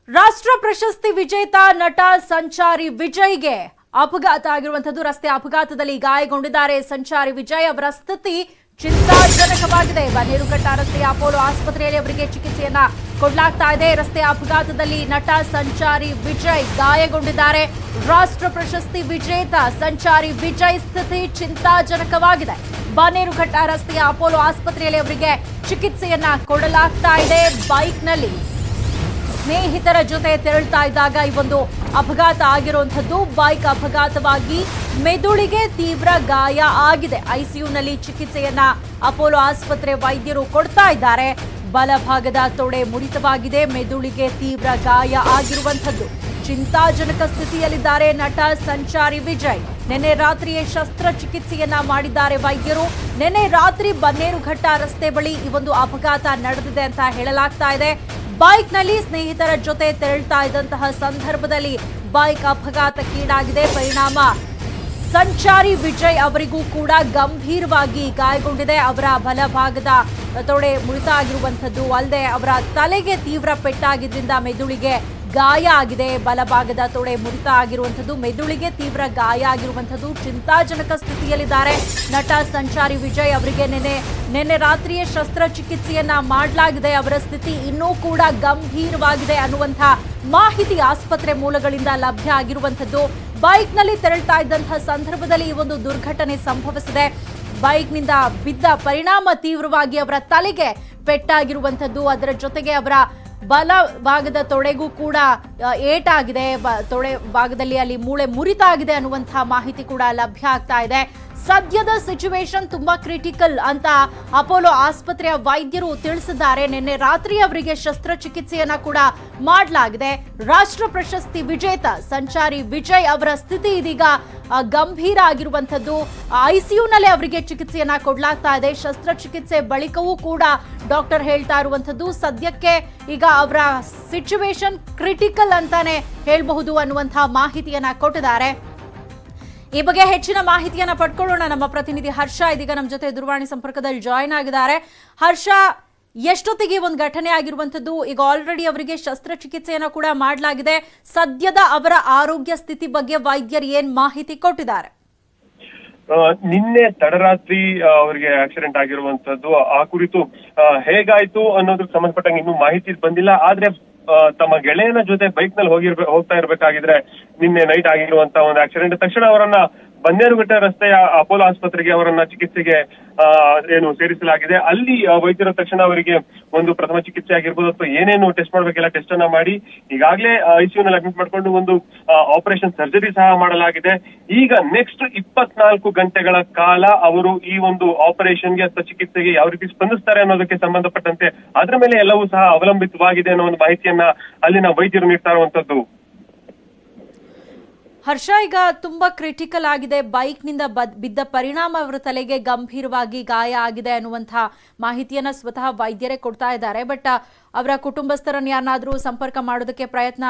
ರಾಷ್ಟ್ರ ಪ್ರಶಸ್ತಿ ವಿಜೇತ ನಟ ಸಂಚಾರಿ ವಿಜಯ್ಗೆ ಅಪಘಾತ ಆಗಿರುವಂತದ್ದು. ರಸ್ತೆ ಅಪಘಾತದಲ್ಲಿ ಗಾಯಗೊಂಡಿದ್ದಾರೆ ಸಂಚಾರಿ ವಿಜಯ್. ಅವರ ಸ್ಥಿತಿ ಚಿಂತಾಜನಕವಾಗಿದೆ. ಬನ್ನೇರುಘಟ್ಟ ರಸ್ತೆಯ ಅಪೋಲೋ ಆಸ್ಪತ್ರೆಯಲ್ಲಿ ಅವರಿಗೆ ಚಿಕಿತ್ಸೆಯನ್ನ ಕೊಡಲಾಗ್ತಾ ಇದೆ. ರಸ್ತೆ ಅಪಘಾತದಲ್ಲಿ ನಟ ಸಂಚಾರಿ ವಿಜಯ್ ಗಾಯಗೊಂಡಿದ್ದಾರೆ. ರಾಷ್ಟ್ರ ಪ್ರಶಸ್ತಿ ವಿಜೇತ ಸಂಚಾರಿ ವಿಜಯ್ ಸ್ಥಿತಿ ಚಿಂತಾಜನಕವಾಗಿದೆ. ಬನ್ನೇರುಘಟ್ಟ ರಸ್ತೆಯ ಅಪೋಲೋ ಆಸ್ಪತ್ರೆಯಲ್ಲಿ ಅವರಿಗೆ ಚಿಕಿತ್ಸೆಯನ್ನ ಕೊಡಲಾಗ್ತಾ ಇದೆ. ಬೈಕ್ನಲ್ಲಿ ಸ್ನೇಹಿತರ ಜೊತೆ ತೆರಳುತ್ತಾ ಇದ್ದಾಗ ಈ ಒಂದು ಅಪಘಾತ ಆಗಿರುವಂತದ್ದು. ಬೈಕ್ ಅಪಘಾತವಾಗಿ ಮೆದುಳಿಗೆ ತೀವ್ರ ಗಾಯ ಆಗಿದೆ. ಐಸಿಯುನಲ್ಲಿ ಚಿಕಿತ್ಸೆಯನ್ನ ಅಪೋಲೋ ಆಸ್ಪತ್ರೆ ವೈದ್ಯರು ಕೊಡ್ತಾ ಇದ್ದಾರೆ. ಬಲಭಾಗದ ತೊಡೆ ಮುರಿತವಾಗಿದೆ. ಮೆದುಳಿಗೆ ತೀವ್ರ ಗಾಯ ಆಗಿರುವಂತದ್ದು. ಚಿಂತಾಜನಕ ಸ್ಥಿತಿಯಲ್ಲಿದ್ದಾರೆ ನಟ ಸಂಚಾರಿ ವಿಜಯ್. ನಿನ್ನೆ ರಾತ್ರಿಯೇ ಶಸ್ತ್ರಚಿಕಿತ್ಸೆಯನ್ನ ಮಾಡಿದ್ದಾರೆ ವೈದ್ಯರು. ನಿನ್ನೆ ರಾತ್ರಿ ಬನ್ನೇರುಘಟ್ಟ ರಸ್ತೆ ಬಳಿ ಈ ಒಂದು ಅಪಘಾತ ನಡೆದಿದೆ ಅಂತ ಹೇಳಲಾಗ್ತಾ ಇದೆ. ಬೈಕ್ನಲ್ಲಿ ಸ್ನೇಹಿತರ ಜೊತೆ ತೆರಳುತ್ತಾ ಇದ್ದಂತಹ ಸಂದರ್ಭದಲ್ಲಿ ಬೈಕ್ ಅಪಘಾತಕ್ಕೀಡಾಗಿದೆ. ಪರಿಣಾಮ ಸಂಚಾರಿ ವಿಜಯ್ ಅವರಿಗೂ ಕೂಡ ಗಂಭೀರವಾಗಿ ಗಾಯಗೊಂಡಿದೆ. ಅವರ ಬಲಭಾಗದ ತೊಡೆ ಮುರಿತ ಆಗಿರುವಂಥದ್ದು ಅಲ್ಲದೆ ಅವರ ತಲೆಗೆ ತೀವ್ರ ಪೆಟ್ಟಾಗಿದ್ದರಿಂದ ಮೆದುಳಿಗೆ ಗಾಯ ಆಗಿದೆ. ಬಲಭಾಗದ ತೊಡೆ ಮುರಿತ ಆಗಿರುವಂಥದ್ದು, ಮೆದುಳಿಗೆ ತೀವ್ರ ಗಾಯ ಆಗಿರುವಂಥದ್ದು. ಚಿಂತಾಜನಕ ಸ್ಥಿತಿಯಲ್ಲಿದ್ದಾರೆ ನಟ ಸಂಚಾರಿ ವಿಜಯ್. ಅವರಿಗೆ ನಿನ್ನೆ ರಾತ್ರಿಯೇ ಶಸ್ತ್ರಚಿಕಿತ್ಸೆಯನ್ನ ಮಾಡಲಾಗಿದೆ. ಅವರ ಸ್ಥಿತಿ ಇನ್ನೂ ಕೂಡ ಗಂಭೀರವಾಗಿದೆ ಅನ್ನುವಂಥ ಮಾಹಿತಿ ಆಸ್ಪತ್ರೆ ಮೂಲಗಳಿಂದ ಲಭ್ಯ ಆಗಿರುವಂಥದ್ದು. ಬೈಕ್ನಲ್ಲಿ ತೆರಳುತ್ತಾ ಇದ್ದಂತಹ ಸಂದರ್ಭದಲ್ಲಿ ಈ ಒಂದು ದುರ್ಘಟನೆ ಸಂಭವಿಸಿದೆ. ಬೈಕ್ನಿಂದ ಬಿದ್ದ ಪರಿಣಾಮ ತೀವ್ರವಾಗಿ ಅವರ ತಲೆಗೆ ಪೆಟ್ಟಾಗಿರುವಂಥದ್ದು. ಅದರ ಜೊತೆಗೆ ಅವರ ಬಲ ಭಾಗದ ತೊಡೆಗೂ ಕೂಡ ಏಟಾಗಿದೆ. ತೊಡೆ ಭಾಗದಲ್ಲಿ ಅಲ್ಲಿ ಮೂಳೆ ಮುರಿತ ಆಗಿದೆ ಅನ್ನುವಂತಹ ಮಾಹಿತಿ ಕೂಡ ಲಭ್ಯ ಆಗ್ತಾ ಇದೆ. ಸದ್ಯದ ಸಿಚುವೇಶನ್ ತುಂಬಾ ಕ್ರಿಟಿಕಲ್ ಅಂತ ಅಪೋಲೋ ಆಸ್ಪತ್ರೆಯ ವೈದ್ಯರು ತಿಳಿಸಿದ್ದಾರೆ. ನಿನ್ನೆ ರಾತ್ರಿ ಅವರಿಗೆ ಶಸ್ತ್ರಚಿಕಿತ್ಸೆಯನ್ನ ಕೂಡ ಮಾಡಲಾಗಿದೆ. ರಾಷ್ಟ್ರ ಪ್ರಶಸ್ತಿ ವಿಜೇತ ಸಂಚಾರಿ ವಿಜಯ್ ಅವರ ಸ್ಥಿತಿ ಇದೀಗ ಗಂಭೀರ ಆಗಿರುವಂತದ್ದು. ಐಸಿಯುನಲ್ಲಿ ಅವರಿಗೆ ಚಿಕಿತ್ಸೆಯನ್ನ ಕೊಡಲಾಗ್ತಾ ಇದೆ. ಶಸ್ತ್ರಚಿಕಿತ್ಸೆ ಬಳಿಕವೂ ಕೂಡ ಡಾಕ್ಟರ್ ಹೇಳ್ತಾ ಇರುವಂತದ್ದು ಸದ್ಯಕ್ಕೆ ಈಗ ಅವರ ಸಿಚುವೇಶನ್ ಕ್ರಿಟಿಕಲ್ ಅಂತಾನೆ ಹೇಳಬಹುದು ಅನ್ನುವಂತಹ ಮಾಹಿತಿಯನ್ನ ಕೊಟ್ಟಿದ್ದಾರೆ. ಈ ಬಗ್ಗೆ ಹೆಚ್ಚಿನ ಮಾಹಿತಿಯನ್ನ ಪಡ್ಕೊಳ್ಳೋಣ. ನಮ್ಮ ಪ್ರತಿನಿಧಿ ಹರ್ಷ ಇದೀಗ ನಮ್ಮ ಜೊತೆ ದೂರವಾಣಿ ಸಂಪರ್ಕದಲ್ಲಿ ಜಾಯಿನ್ ಆಗಿದ್ದಾರೆ. ಹರ್ಷ, ಎಷ್ಟೊತ್ತಿಗೆ ಒಂದು ಘಟನೆ ಆಗಿರುವಂತದ್ದು? ಈಗ ಆಲ್ರೆಡಿ ಅವರಿಗೆ ಶಸ್ತ್ರಚಿಕಿತ್ಸೆಯನ್ನ ಕೂಡ ಮಾಡಲಾಗಿದೆ. ಸದ್ಯದ ಅವರ ಆರೋಗ್ಯ ಸ್ಥಿತಿ ಬಗ್ಗೆ ವೈದ್ಯರು ಏನ್ ಮಾಹಿತಿ ಕೊಟ್ಟಿದ್ದಾರೆ? ನಿನ್ನೆ ತಡರಾತ್ರಿ ಅವರಿಗೆ ಆಕ್ಸಿಡೆಂಟ್ ಆಗಿರುವಂತದ್ದು. ಆ ಕುರಿತು ಹೇಗಾಯ್ತು ಅನ್ನೋದಕ್ಕೆ ಸಂಬಂಧಪಟ್ಟಂಗೆ ಇನ್ನೂ ಮಾಹಿತಿ ಬಂದಿಲ್ಲ. ಆದ್ರೆ ತಮ್ಮ ಗೆಳೆಯನ ಜೊತೆ ಬೈಕ್ ನಲ್ಲಿ ಹೋಗ್ತಾ ಇರ್ಬೇಕಾಗಿದ್ರೆ ನಿನ್ನೆ ನೈಟ್ ಆಗಿರುವಂತ ಒಂದು ಆಕ್ಸಿಡೆಂಟ್. ತಕ್ಷಣ ಅವರನ್ನ ಬನ್ನೇರುಘಟ್ಟ ರಸ್ತೆಯ ಅಪೋಲೋ ಆಸ್ಪತ್ರೆಗೆ ಅವರನ್ನ ಚಿಕಿತ್ಸೆಗೆ ಸೇರಿಸಲಾಗಿದೆ. ಅಲ್ಲಿ ವೈದ್ಯರ ತಕ್ಷಣ ಅವರಿಗೆ ಒಂದು ಪ್ರಥಮ ಚಿಕಿತ್ಸೆ ಆಗಿರ್ಬೋದು ಅಥವಾ ಏನೇನು ಟೆಸ್ಟ್ ಮಾಡ್ಬೇಕೆಲ್ಲ ಟೆಸ್ಟ್ ಅನ್ನ ಮಾಡಿ ಈಗಾಗಲೇ ಐಸಿಯುನಲ್ಲಿ ಅಡ್ಮಿಟ್ ಮಾಡ್ಕೊಂಡು ಒಂದು ಆಪರೇಷನ್ ಸರ್ಜರಿ ಸಹ ಮಾಡಲಾಗಿದೆ. ಈಗ ನೆಕ್ಸ್ಟ್ 24 ಗಂಟೆಗಳ ಕಾಲ ಅವರು ಈ ಒಂದು ಆಪರೇಷನ್ಗೆ ಅಥವಾ ಚಿಕಿತ್ಸೆಗೆ ಯಾವ ರೀತಿ ಸ್ಪಂದಿಸ್ತಾರೆ ಅನ್ನೋದಕ್ಕೆ ಸಂಬಂಧಪಟ್ಟಂತೆ ಅದರ ಮೇಲೆ ಎಲ್ಲವೂ ಸಹ ಅವಲಂಬಿತವಾಗಿದೆ ಅನ್ನೋ ಒಂದು ಮಾಹಿತಿಯನ್ನ ಅಲ್ಲಿನ ವೈದ್ಯರು ನೀಡ್ತಾ ಇರುವಂತದ್ದು. ಹರ್ಷ, ಈಗ ತುಂಬಾ ಕ್ರಿಟಿಕಲ್ ಆಗಿದೆ. ಬೈಕ್ನಿಂದ ಬಿದ್ದ ಪರಿಣಾಮ ಅವರ ತಲೆಗೆ ಗಂಭೀರವಾಗಿ ಗಾಯ ಆಗಿದೆ ಅನ್ನುವಂತಹ ಮಾಹಿತಿಯನ್ನ ಸ್ವತಃ ವೈದ್ಯರೇ ಕೊಡ್ತಾ ಇದ್ದಾರೆ. ಬಟ್ ಅವರ ಕುಟುಂಬಸ್ಥರನ್ನ ಯಾರನ್ನಾದ್ರೂ ಸಂಪರ್ಕ ಮಾಡೋದಕ್ಕೆ ಪ್ರಯತ್ನ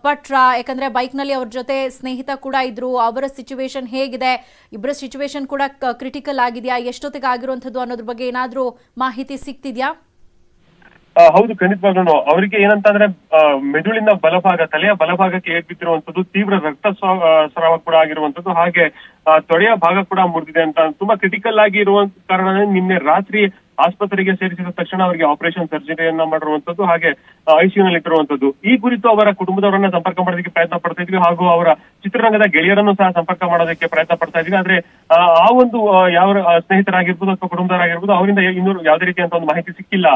ಪಟ್ರ? ಯಾಕಂದ್ರೆ ಬೈಕ್ನಲ್ಲಿ ಅವ್ರ ಜೊತೆ ಸ್ನೇಹಿತ ಕೂಡ ಇದ್ರು. ಅವರ ಸಿಚುವೇಶನ್ ಹೇಗಿದೆ? ಇಬ್ಬರ ಸಿಚುವೇಶನ್ ಕೂಡ ಕ್ರಿಟಿಕಲ್ ಆಗಿದೆಯಾ? ಎಷ್ಟೊತ್ತಿಗೆ ಆಗಿರುವಂತದ್ದು ಅನ್ನೋದ್ರ ಬಗ್ಗೆ ಏನಾದ್ರೂ ಮಾಹಿತಿ ಸಿಗ್ತಿದ್ಯಾ? ಹೌದು, ಖಂಡಿತವಾಗ್ಲೂ ಅವರಿಗೆ ಏನಂತಂದ್ರೆ ಮೆದುಳಿನ ಬಲಭಾಗ, ತಲೆಯ ಬಲಭಾಗಕ್ಕೆ ಏರ್ಬಿದ್ದಿರುವಂತದ್ದು, ತೀವ್ರ ರಕ್ತಸ್ರಾವ ಕೂಡ ಆಗಿರುವಂತದ್ದು, ಹಾಗೆ ತೊಡೆಯ ಭಾಗ ಕೂಡ ಮುರಿದಿದೆ ಅಂತ ತುಂಬಾ ಕ್ರಿಟಿಕಲ್ ಆಗಿ ಇರುವ ಕಾರಣ ನಿನ್ನೆ ರಾತ್ರಿ ಆಸ್ಪತ್ರೆಗೆ ಸೇರಿಸಿದ ತಕ್ಷಣ ಅವರಿಗೆ ಆಪರೇಷನ್ ಸರ್ಜರಿಯನ್ನ ಮಾಡಿರುವಂತದ್ದು, ಹಾಗೆ ಐಸಿಯುನಲ್ಲಿ ಇಟ್ಟಿರುವಂತದ್ದು. ಈ ಕುರಿತು ಅವರ ಕುಟುಂಬದವರನ್ನ ಸಂಪರ್ಕ ಮಾಡೋದಕ್ಕೆ ಪ್ರಯತ್ನ ಪಡ್ತಾ ಇದ್ವಿ, ಹಾಗೂ ಅವರ ಚಿತ್ರರಂಗದ ಗೆಳೆಯರನ್ನು ಸಹ ಸಂಪರ್ಕ ಮಾಡೋದಕ್ಕೆ ಪ್ರಯತ್ನ ಪಡ್ತಾ ಇದ್ವಿ. ಆದ್ರೆ ಆ ಒಂದು ಯಾವ ಸ್ನೇಹಿತರಾಗಿರ್ಬೋದು ಅಥವಾ ಕುಟುಂಬದವರಾಗಿರ್ಬೋದು ಅವರಿಂದ ಇನ್ನೂ ಯಾವುದೇ ರೀತಿಯಂತ ಒಂದು ಮಾಹಿತಿ ಸಿಕ್ಕಿಲ್ಲ.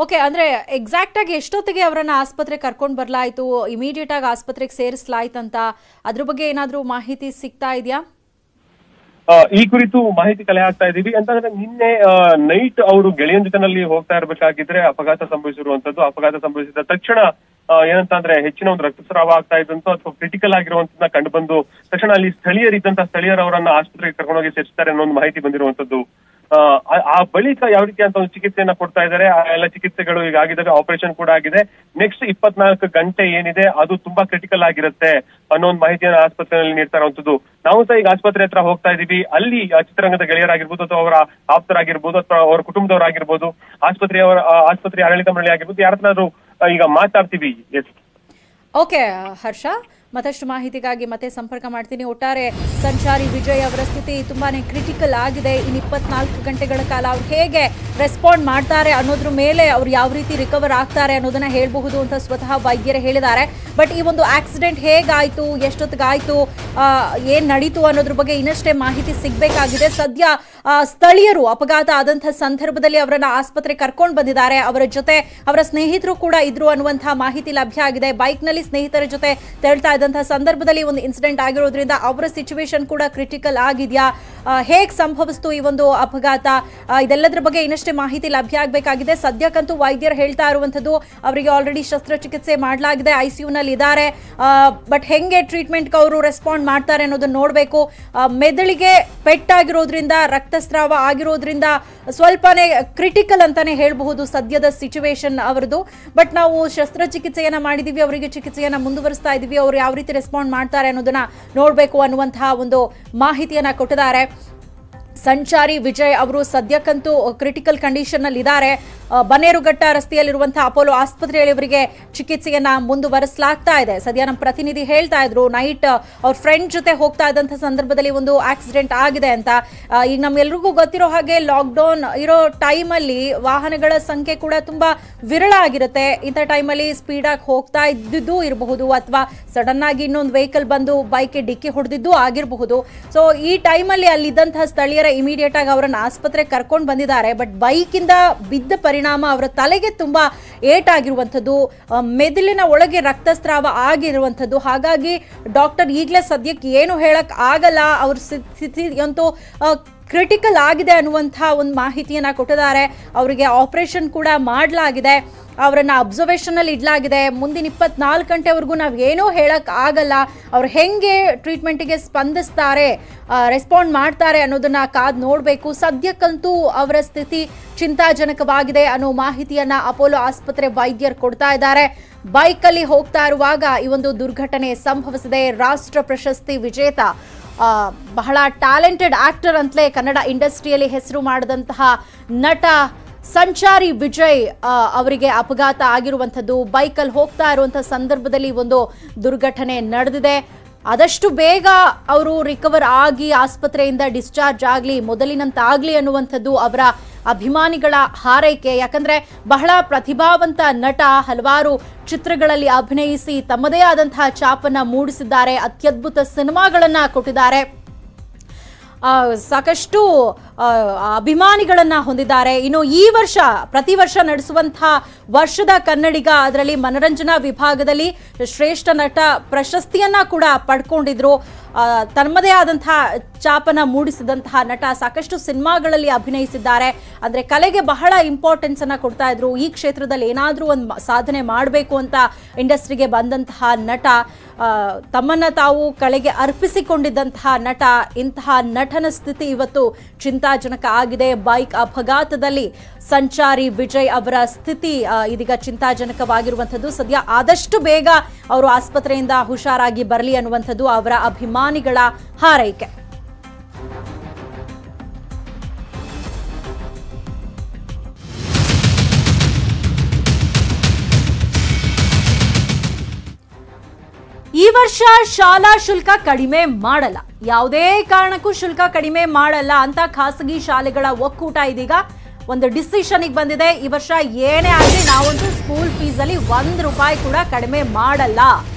ಓಕೆ, ಅಂದ್ರೆ ಎಕ್ಸಾಕ್ಟ್ ಆಗಿ ಎಷ್ಟೊತ್ತಿಗೆ ಅವರನ್ನ ಆಸ್ಪತ್ರೆ ಕರ್ಕೊಂಡು ಬರ್ಲಾಯ್ತು, ಇಮಿಡಿಯೇಟ್ ಆಗಿ ಆಸ್ಪತ್ರೆಗೆ ಸೇರಿಸಲಾಯ್ತಂತ ಅದ್ರ ಬಗ್ಗೆ ಏನಾದ್ರೂ ಮಾಹಿತಿ ಸಿಗ್ತಾ ಇದೆಯಾ? ಈ ಕುರಿತು ಮಾಹಿತಿ ಕಲೆ ಹಾಕ್ತಾ ಇದೀವಿ. ಅಂತಂದ್ರೆ ನಿನ್ನೆ ನೈಟ್ ಅವರು ಗೆಳೆಯನ ಜೊತೆನಲ್ಲಿ ಹೋಗ್ತಾ ಇರ್ಬೇಕಾಗಿದ್ರೆ ಅಪಘಾತ ಸಂಭವಿಸಿರುವಂತದ್ದು. ಅಪಘಾತ ಸಂಭವಿಸಿದ ತಕ್ಷಣ ಏನಂತಂದ್ರೆ ಹೆಚ್ಚಿನ ಒಂದು ರಕ್ತಸ್ರಾವ ಆಗ್ತಾ ಇದ್ದಂತ ಅಥವಾ ಕ್ರಿಟಿಕಲ್ ಆಗಿರುವಂತದನ್ನ ಕಂಡು ಬಂದು ತಕ್ಷಣ ಅಲ್ಲಿ ಸ್ಥಳೀಯರು ಅವರನ್ನ ಆಸ್ಪತ್ರೆಗೆ ಕರ್ಕೊಂಡೋಗಿ ಸೇರಿಸ್ತಾರೆ ಅನ್ನೋ ಒಂದು ಮಾಹಿತಿ ಬಂದಿರುವಂತದ್ದು. ಆ ಬಳಿಕ ಯಾವ ರೀತಿ ಅಂತ ಒಂದು ಚಿಕಿತ್ಸೆಯನ್ನ ಕೊಡ್ತಾ ಇದ್ದಾರೆ. ಆ ಎಲ್ಲ ಚಿಕಿತ್ಸೆಗಳು ಈಗ ಆಗಿದ್ದಾವೆ, ಆಪರೇಷನ್ ಕೂಡ ಆಗಿದೆ. ನೆಕ್ಸ್ಟ್ 24 ಗಂಟೆ ಏನಿದೆ ಅದು ತುಂಬಾ ಕ್ರಿಟಿಕಲ್ ಆಗಿರುತ್ತೆ ಅನ್ನೋ ಒಂದು ಮಾಹಿತಿಯನ್ನ ಆಸ್ಪತ್ರೆಯಲ್ಲಿ ನೀಡ್ತಾ ಇರುವಂತದ್ದು. ನಾವು ಸಹ ಈಗ ಆಸ್ಪತ್ರೆ ಹತ್ರ ಹೋಗ್ತಾ ಇದೀವಿ. ಅಲ್ಲಿ ಚಿತ್ರರಂಗದ ಗೆಳೆಯರಾಗಿರ್ಬೋದು ಅಥವಾ ಅವರ ಆಪ್ತರಾಗಿರ್ಬೋದು ಅಥವಾ ಅವರ ಕುಟುಂಬದವರಾಗಿರ್ಬೋದು, ಆಸ್ಪತ್ರೆ ಆಡಳಿತ ಮಂಡಳಿ ಆಗಿರ್ಬೋದು, ಯಾರನ್ನಾದ್ರೂ ಈಗ ಮಾತಾಡ್ತೀವಿ. ಓಕೆ ಹರ್ಷ, ಮತ್ತಷ್ಟು ಮಾಹಿತಿಗಾಗಿ ಮತ್ತೆ ಸಂಪರ್ಕ ಮಾಡ್ತೀನಿ. ಒಟ್ಟಾರೆ ಸಂಚಾರಿ ವಿಜಯ್ ಅವರ ಸ್ಥಿತಿ ತುಂಬಾನೇ ಕ್ರಿಟಿಕಲ್ ಆಗಿದೆ. ಇನ್ನು 24 ಗಂಟೆಗಳ ಕಾಲ ಅವ್ರು ಹೇಗೆ ರೆಸ್ಪಾಂಡ್ ಮಾಡ್ತಾರೆ ಅನ್ನೋದ್ರ ಮೇಲೆ ಅವ್ರು ಯಾವ ರೀತಿ ರಿಕವರ್ ಆಗ್ತಾರೆ ಅನ್ನೋದನ್ನ ಹೇಳಬಹುದು ಅಂತ ಸ್ವತಃ ವೈದ್ಯರೇ ಹೇಳಿದ್ದಾರೆ. ಬಟ್ ಈ ಒಂದು ಆಕ್ಸಿಡೆಂಟ್ ಹೇಗಾಯ್ತು, ಎಷ್ಟೊತ್ತಿಗಾಯ್ತು, ಏನ್ ನಡೀತು ಅನ್ನೋದ್ರ ಬಗ್ಗೆ ಇನ್ನಷ್ಟೇ ಮಾಹಿತಿ ಸಿಗಬೇಕಾಗಿದೆ. ಸದ್ಯ ಸ್ಥಳೀಯರು ಅಪಘಾತ ಆದಂತಹ ಸಂದರ್ಭದಲ್ಲಿ ಅವರನ್ನ ಆಸ್ಪತ್ರೆ ಕರ್ಕೊಂಡು ಬಂದಿದ್ದಾರೆ. ಅವರ ಜೊತೆ ಅವರ ಸ್ನೇಹಿತರು ಕೂಡ ಇದ್ರು ಅನ್ನುವಂತಹ ಮಾಹಿತಿ ಲಭ್ಯ ಆಗಿದೆ. ಬೈಕ್ ನಲ್ಲಿ ಸ್ನೇಹಿತರ ಜೊತೆ ತೆರಳ್ತಾ ಇದ್ದಂತಹ ಸಂದರ್ಭದಲ್ಲಿ ಒಂದು ಇನ್ಸಿಡೆಂಟ್ ಆಗಿರೋದ್ರಿಂದ ಅವರ ಸಿಚುವೇಶನ್ ಕೂಡ ಕ್ರಿಟಿಕಲ್ ಆಗಿದೆಯಾ, ಹೇಗೆ ಸಂಭವಿಸ್ತು ಈ ಒಂದು ಅಪಘಾತ, ಇದೆಲ್ಲದರ ಬಗ್ಗೆ ಇನ್ನಷ್ಟೇ ಮಾಹಿತಿ ಲಭ್ಯ ಆಗಬೇಕಾಗಿದೆ. ಸದ್ಯಕ್ಕಂತೂ ವೈದ್ಯರು ಹೇಳ್ತಾ ಇರುವಂತದ್ದು ಅವರಿಗೆ ಆಲ್ರೆಡಿ ಶಸ್ತ್ರಚಿಕಿತ್ಸೆ ಮಾಡಲಾಗಿದೆ, ICU ನಲ್ಲಿ ಇದ್ದಾರೆ. ಬಟ್ ಹೆಂಗೆ ಟ್ರೀಟ್ಮೆಂಟ್ಗೆ ಅವರು ರೆಸ್ಪಾಂಡ್ ಮಾಡ್ತಾರೆ ಅನ್ನೋದನ್ನ ನೋಡಬೇಕು. ಮೆದುಳಿಗೆ ಪೆಟ್ಟಾಗಿರೋದ್ರಿಂದ, ರಕ್ತಸ್ರಾವ ಆಗಿರೋದ್ರಿಂದ ಸ್ವಲ್ಪನೇ ಕ್ರಿಟಿಕಲ್ ಅಂತಾನೆ ಹೇಳಬಹುದು ಸದ್ಯದ ಸಿಚುವೇಶನ್ ಅವರದು. ಬಟ್ ನಾವು ಶಸ್ತ್ರಚಿಕಿತ್ಸೆಯನ್ನ ಮಾಡಿದೀವಿ, ಅವರಿಗೆ ಚಿಕಿತ್ಸೆಯನ್ನ ಮುಂದುವರಿಸ್ತಾ ಇದೀವಿ. ಅವರು ಯಾವ ರೀತಿ ರೆಸ್ಪಾಂಡ್ ಮಾಡ್ತಾರೆ ಅನ್ನೋದನ್ನ ನೋಡಬೇಕು ಅನ್ನುವಂತಹ ಒಂದು ಮಾಹಿತಿಯನ್ನ ಕೊಟ್ಟಿದ್ದಾರೆ. ಸಂಚಾರಿ ವಿಜಯ್ ಅವರು ಸದ್ಯಕ್ಕಂತೂ ಕ್ರಿಟಿಕಲ್ ಕಂಡೀಷನ್ ನಲ್ಲಿ ಇದ್ದಾರೆ. ಬನ್ನೇರುಘಟ್ಟ ರಸ್ತೆಯಲ್ಲಿರುವಂತಹ ಅಪೋಲೋ ಆಸ್ಪತ್ರೆಯಲ್ಲಿ ಅವರಿಗೆ ಚಿಕಿತ್ಸೆಯನ್ನ ಮುಂದುವರಿಸಲಾಗ್ತಾ ಇದೆ. ಸದ್ಯ ನಮ್ಮ ಪ್ರತಿನಿಧಿ ಹೇಳ್ತಾ ಇದ್ರು, ನೈಟ್ ಅವ್ರ ಫ್ರೆಂಡ್ ಜೊತೆ ಹೋಗ್ತಾ ಇದ್ದಂಥ ಸಂದರ್ಭದಲ್ಲಿ ಒಂದು ಆಕ್ಸಿಡೆಂಟ್ ಆಗಿದೆ ಅಂತ. ಈಗ ನಮ್ಗೆಲ್ರಿಗೂ ಗೊತ್ತಿರೋ ಹಾಗೆ ಲಾಕ್ಡೌನ್ ಇರೋ ಟೈಮಲ್ಲಿ ವಾಹನಗಳ ಸಂಖ್ಯೆ ಕೂಡ ತುಂಬಾ ವಿರಳ ಆಗಿರುತ್ತೆ. ಇಂಥ ಟೈಮಲ್ಲಿ ಸ್ಪೀಡಾಗಿ ಹೋಗ್ತಾ ಇದ್ದಿದ್ದು ಇರಬಹುದು, ಅಥವಾ ಸಡನ್ ಆಗಿ ಇನ್ನೊಂದು ವೆಹಿಕಲ್ ಬಂದು ಬೈಕ್ಗೆ ಡಿಕ್ಕಿ ಹೊಡೆದಿದ್ದು ಆಗಿರಬಹುದು. ಸೊ ಈ ಟೈಮಲ್ಲಿ ಅಲ್ಲಿದ್ದಂತಹ ಸ್ಥಳೀಯರ ಇಮಿಡಿಯೇಟ್ ಆಗಿ ಅವರನ್ನು ಆಸ್ಪತ್ರೆಗೆ ಕರ್ಕೊಂಡು ಬಂದಿದ್ದಾರೆ. ಬಟ್ ಬೈಕಿಂದ ಬಿದ್ದ ಪರಿಣಾಮ ಅವರ ತಲೆಗೆ ತುಂಬಾ ಏಟಾಗಿರುವಂಥದ್ದು, ಮೆದುಳಿನ ಒಳಗೆ ರಕ್ತಸ್ರಾವ ಆಗಿರುವಂಥದ್ದು. ಹಾಗಾಗಿ ಡಾಕ್ಟರ್ ಈಗಲೇ ಸದ್ಯಕ್ಕೆ ಏನು ಹೇಳಕ್ ಆಗಲ್ಲ, ಅವ್ರ ಸ್ಥಿತಿ ಅಂತೂ ಕ್ರಿಟಿಕಲ್ ಆಗಿದೆ ಅನ್ನುವಂಥ ಒಂದು ಮಾಹಿತಿಯನ್ನ ಕೊಟ್ಟಿದ್ದಾರೆ. ಅವರಿಗೆ ಆಪರೇಷನ್ ಕೂಡ ಮಾಡಲಾಗಿದೆ, ಅವರನ್ನ ಅಬ್ಸರ್ವೇಷನ್ ಅಲ್ಲಿ ಇಡಲಾಗಿದೆ. ಮುಂದಿನ 24 ಗಂಟೆವರೆಗೂ ನಾವು ಏನೂ ಹೇಳಕ್ ಆಗಲ್ಲ, ಅವ್ರು ಹೆಂಗೆ ಟ್ರೀಟ್ಮೆಂಟ್ಗೆ ಸ್ಪಂದಿಸ್ತಾರೆ, ರೆಸ್ಪಾಂಡ್ ಮಾಡ್ತಾರೆ ಅನ್ನೋದನ್ನ ಕಾದ್ ನೋಡಬೇಕು. ಸದ್ಯಕ್ಕಂತೂ ಅವರ ಸ್ಥಿತಿ ಚಿಂತಾಜನಕವಾಗಿದೆ ಅನ್ನೋ ಮಾಹಿತಿಯನ್ನ ಅಪೋಲೋ ಆಸ್ಪತ್ರೆ ವೈದ್ಯರು ಕೊಡ್ತಾ ಇದ್ದಾರೆ. ಬೈಕಲ್ಲಿ ಹೋಗ್ತಾ ಇರುವಾಗ ಈ ಒಂದು ದುರ್ಘಟನೆ ಸಂಭವಿಸಿದೆ. ರಾಷ್ಟ್ರ ಪ್ರಶಸ್ತಿ ವಿಜೇತ, ಬಹಳ ಟ್ಯಾಲೆಂಟೆಡ್ ಆಕ್ಟರ್ ಅಂತಲೇ ಕನ್ನಡ ಇಂಡಸ್ಟ್ರಿಯಲ್ಲಿ ಹೆಸರು ಮಾಡಿದಂತಹ ನಟ ಸಂಚಾರಿ ವಿಜಯ್ ಅವರಿಗೆ ಅಪಘಾತ ಆಗಿರುವಂಥದ್ದು. ಬೈಕಲ್ಲಿ ಹೋಗ್ತಾ ಇರುವಂತಹ ಸಂದರ್ಭದಲ್ಲಿ ಒಂದು ದುರ್ಘಟನೆ ನಡೆದಿದೆ. ಆದಷ್ಟು ಬೇಗ ಅವರು ರಿಕವರ್ ಆಗಿ ಆಸ್ಪತ್ರೆಯಿಂದ ಡಿಸ್ಚಾರ್ಜ್ ಆಗಲಿ, ಮೊದಲಿನಂತಾಗಲಿ ಅನ್ನುವಂಥದ್ದು ಅವರ ಅಭಿಮಾನಿಗಳ ಹಾರೈಕೆ. ಯಾಕಂದ್ರೆ ಬಹಳ ಪ್ರತಿಭಾವಂತ ನಟ, ಹಲವಾರು ಚಿತ್ರಗಳಲ್ಲಿ ಅಭಿನಯಿಸಿ ತಮ್ಮದೇ ಆದಂತಹ ಛಾಪನ್ನ ಮೂಡಿಸಿದ್ದಾರೆ, ಅತ್ಯದ್ಭುತ ಸಿನಿಮಾಗಳನ್ನ ಕೊಟ್ಟಿದ್ದಾರೆ, ಸಾಕಷ್ಟು ಅಭಿಮಾನಿಗಳನ್ನ ಹೊಂದಿದ್ದಾರೆ. ಇನ್ನು ಈ ವರ್ಷ ಪ್ರತಿ ವರ್ಷ ನಡೆಸುವಂತಹ ವರ್ಷದ ಕನ್ನಡಿಗ, ಅದರಲ್ಲಿ ಮನರಂಜನಾ ವಿಭಾಗದಲ್ಲಿ ಶ್ರೇಷ್ಠ ನಟ ಪ್ರಶಸ್ತಿಯನ್ನ ಕೂಡ ಪಡ್ಕೊಂಡಿದ್ರು. ತಮ್ಮದೇ ಆದಂತಹ ಛಾಪನ ಮೂಡಿಸಿದಂತಹ ನಟ, ಸಾಕಷ್ಟು ಸಿನಿಮಾಗಳಲ್ಲಿ ಅಭಿನಯಿಸಿದ್ದಾರೆ. ಅಂದ್ರೆ ಕಲೆಗೆ ಬಹಳ ಇಂಪಾರ್ಟೆನ್ಸ್ ಅನ್ನ ಕೊಡ್ತಾ ಇದ್ರು. ಈ ಕ್ಷೇತ್ರದಲ್ಲಿ ಏನಾದ್ರೂ ಒಂದು ಸಾಧನೆ ಮಾಡಬೇಕು ಅಂತ ಇಂಡಸ್ಟ್ರಿಗೆ ಬಂದಂತಹ ನಟ, ತಮ್ಮನ್ನ ತಾವು ಕಲೆಗೆ ಅರ್ಪಿಸಿಕೊಂಡಿದ್ದಂತಹ ನಟ. ಇಂತಹ ನಟನ ಸ್ಥಿತಿ ಇವತ್ತು ಚಿಂತಾಜನಕ ಆಗಿದೆ. ಬೈಕ್ ಅಪಘಾತದಲ್ಲಿ ಸಂಚಾರಿ ವಿಜಯ್ ಅವರ ಸ್ಥಿತಿ ಇದೀಗ ಚಿಂತಾಜನಕವಾಗಿರುವಂಥದ್ದು. ಸದ್ಯ ಆದಷ್ಟು ಬೇಗ ಅವರು ಆಸ್ಪತ್ರೆಯಿಂದ ಹುಷಾರಾಗಿ ಬರಲಿ ಅನ್ನುವಂಥದ್ದು ಅವರ ಅಭಿಮಾನಿಗಳ ಹಾರೈಕೆ. ಈ ವರ್ಷ ಶಾಲಾ ಶುಲ್ಕ ಕಡಿಮೆ ಮಾಡಲ್ಲ, ಯಾವುದೇ ಕಾರಣಕ್ಕೂ ಶುಲ್ಕ ಕಡಿಮೆ ಮಾಡಲ್ಲ ಅಂತ ಖಾಸಗಿ ಶಾಲೆಗಳ ಒಕ್ಕೂಟ ಇದೀಗ ಒಂದು ಡಿಸಿಷನ್ಗೆ ಬಂದಿದೆ. ಈ ವರ್ಷ ಏನೇ ಆಗಲಿ ನಾವಂತೂ ಸ್ಕೂಲ್ ಫೀಸ್ ಅಲ್ಲಿ ₹1 ಕೂಡ ಕಡಿಮೆ ಮಾಡಲ್ಲ.